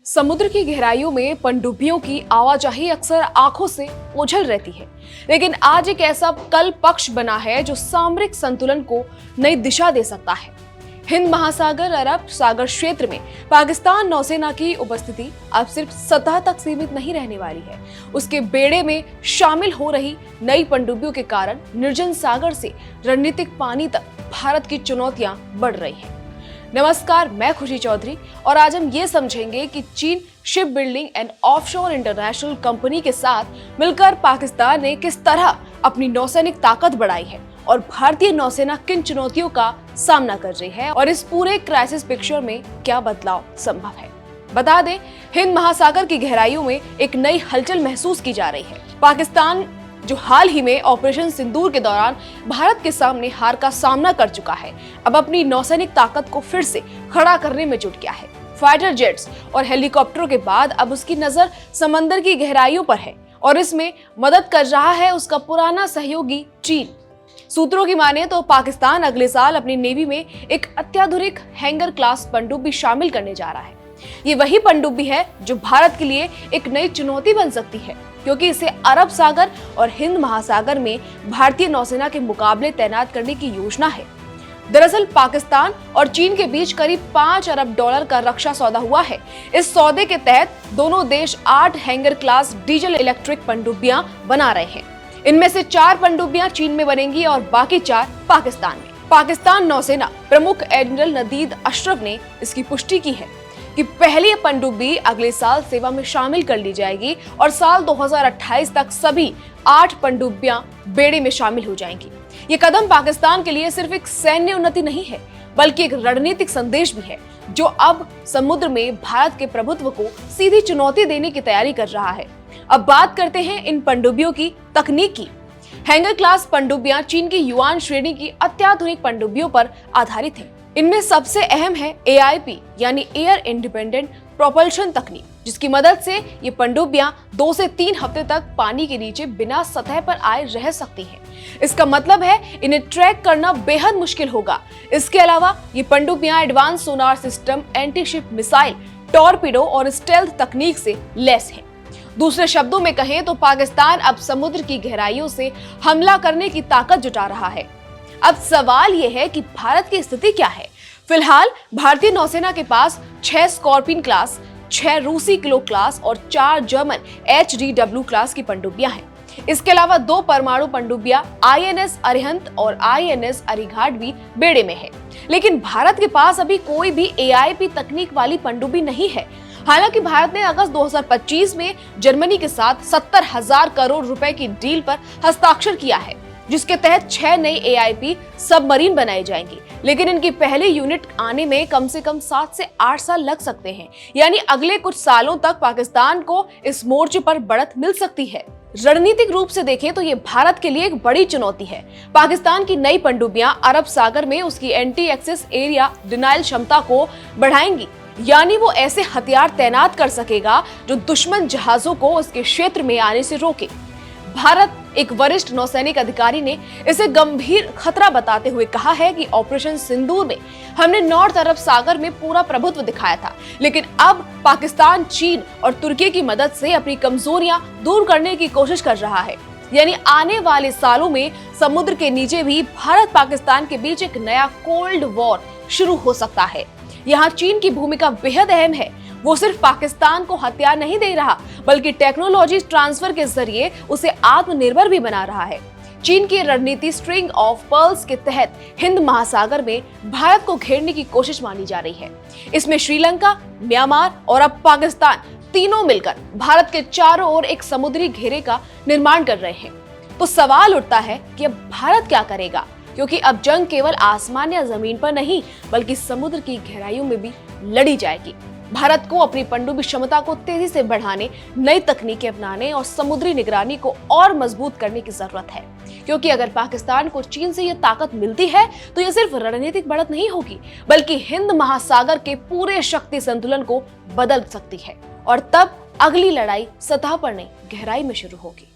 समुद्र की गहराइयों में पनडुब्बियों की आवाजाही अक्सर आंखों से ओझल रहती है, लेकिन आज एक ऐसा कल पक्ष बना है जो सामरिक संतुलन को नई दिशा दे सकता है। हिंद महासागर अरब सागर क्षेत्र में पाकिस्तान नौसेना की उपस्थिति अब सिर्फ सतह तक सीमित नहीं रहने वाली है। उसके बेड़े में शामिल हो रही नई पनडुब्बियों के कारण निर्जन सागर से रणनीतिक पानी तक भारत की चुनौतियां बढ़ रही हैं। नमस्कार, मैं खुशी चौधरी और आज हम ये समझेंगे कि चीन ship building and offshore international company के साथ मिलकर पाकिस्तान ने किस तरह अपनी नौसैनिक ताकत बढ़ाई है और भारतीय नौसेना किन चुनौतियों का सामना कर रही है और इस पूरे क्राइसिस पिक्चर में क्या बदलाव संभव है। बता दें, हिंद महासागर की गहराइयों में एक नई हलचल महसूस की जा रही है। पाकिस्तान जो हाल ही में ऑपरेशन सिंदूर के दौरान भारत के सामने हार का सामना कर चुका है, अब अपनी नौसैनिक ताकत को फिर से खड़ा करने में जुट गया है। फाइटर जेट्स और हेलीकॉप्टरों के बाद अब उसकी नजर समंदर की गहराइयों पर है और इसमें मदद कर रहा है उसका पुराना सहयोगी चीन। सूत्रों की माने तो पाकिस्तान अगले साल अपनी नेवी में एक अत्याधुनिक हैंगर क्लास पनडुब्बी शामिल करने जा रहा है। ये वही पनडुब्बी है जो भारत के लिए एक नई चुनौती बन सकती है, क्योंकि इसे अरब सागर और हिंद महासागर में भारतीय नौसेना के मुकाबले तैनात करने की योजना है। दरअसल पाकिस्तान और चीन के बीच करीब $5 अरब का रक्षा सौदा हुआ है। इस सौदे के तहत दोनों देश 8 हैंगर क्लास डीजल इलेक्ट्रिक पनडुब्बियां बना रहे हैं। इनमें से 4 पनडुब्बियां चीन में बनेंगी और बाकी 4 पाकिस्तान में। पाकिस्तान नौसेना प्रमुख एडमिरल नदीद अशरफ ने इसकी पुष्टि की है कि पहली पनडुब्बी अगले साल सेवा में शामिल कर ली जाएगी और साल 2028 तक सभी 8 पनडुब्बियां बेड़े में शामिल हो जाएंगी। ये कदम पाकिस्तान के लिए सिर्फ एक सैन्य उन्नति नहीं है, बल्कि एक रणनीतिक संदेश भी है जो अब समुद्र में भारत के प्रभुत्व को सीधी चुनौती देने की तैयारी कर रहा है। अब बात करते हैं इन पनडुब्बियों की तकनीक की। हैंगर क्लास पनडुब्बियां चीन की युआन श्रेणी की अत्याधुनिक पनडुब्बियों पर आधारित हैं। इनमें सबसे अहम है AIP यानी एयर इंडिपेंडेंट प्रोपल्शन तकनीक, जिसकी मदद से ये पनडुब्बियां 2 से 3 हफ्ते तक पानी के नीचे बिना सतह पर आए रह सकती हैं। इसका मतलब है इन्हें ट्रैक करना बेहद मुश्किल होगा। इसके अलावा ये पनडुब्बियां advance sonar system, anti ship missile, torpedo और स्टेल्थ तकनीक से लैस हैं। दूसरे शब्दों में कहें तो पाकिस्तान अब समुद्र की गहराइयों से हमला करने की ताकत जुटा रहा है। अब सवाल यह है कि भारत की स्थिति क्या है। फिलहाल भारतीय नौसेना के पास 6 स्कॉर्पियन क्लास, 6 रूसी किलो क्लास और 4 जर्मन HDW क्लास की पनडुब्बियां हैं। इसके अलावा 2 परमाणु पनडुब्बियां INS अरिहंत और INS अरिघाट भी बेड़े में है। लेकिन भारत के पास अभी कोई भी AIP तकनीक वाली पनडुब्बी नहीं है। हालांकि भारत ने अगस्त 2025 में जर्मनी के साथ 70,000 करोड़ रुपए की डील पर हस्ताक्षर किया है, जिसके तहत 6 नई AIP सबमरीन बनाई जाएंगी। लेकिन इनकी पहली यूनिट आने में कम से कम 7 से 8 साल लग सकते हैं। यानी अगले कुछ सालों तक पाकिस्तान को इस मोर्चे पर बढ़त मिल सकती है। रणनीतिक रूप से देखें तो ये भारत के लिए एक बड़ी चुनौती है। पाकिस्तान की नई पनडुब्बियां अरब सागर में उसकी एंटी एक्सेस एरिया डिनाइल क्षमता को बढ़ाएंगी, यानी वो ऐसे हथियार तैनात कर सकेगा जो दुश्मन जहाजों को उसके क्षेत्र में आने से रोके। भारत एक वरिष्ठ नौसैनिक अधिकारी ने इसे गंभीर खतरा बताते हुए कहा है कि ऑपरेशन सिंदूर में हमने नॉर्थ अरब सागर में पूरा प्रभुत्व दिखाया था, लेकिन अब पाकिस्तान चीन और तुर्की की मदद से अपनी कमजोरियां दूर करने की कोशिश कर रहा है। यानी आने वाले सालों में समुद्र के नीचे भी भारत पाकिस्तान के बीच एक नया कोल्ड वॉर शुरू हो सकता है। यहाँ चीन की भूमिका बेहद अहम है। वो सिर्फ पाकिस्तान को हथियार नहीं दे रहा, बल्कि टेक्नोलॉजी ट्रांसफर के जरिए उसे आत्मनिर्भर भी बना रहा है। चीन की रणनीति स्ट्रिंग ऑफ पर्ल्स के तहत हिंद महासागर में भारत को घेरने की कोशिश मानी जा रही है। इसमें श्रीलंका, म्यांमार और अब पाकिस्तान तीनों मिलकर भारत के चारों ओर एक समुद्री घेरे का निर्माण कर रहे हैं। तो सवाल उठता है कि अब भारत क्या करेगा, क्योंकि अब जंग केवल आसमान या जमीन पर नहीं, बल्कि समुद्र की गहराइयों में भी लड़ी जाएगी। भारत को अपनी पनडुब्बी क्षमता को तेजी से बढ़ाने, नई तकनीकें अपनाने और समुद्री निगरानी को और मजबूत करने की जरूरत है, क्योंकि अगर पाकिस्तान को चीन से यह ताकत मिलती है तो यह सिर्फ रणनीतिक बढ़त नहीं होगी, बल्कि हिंद महासागर के पूरे शक्ति संतुलन को बदल सकती है। और तब अगली लड़ाई सतह पर नहीं, गहराई में शुरू होगी।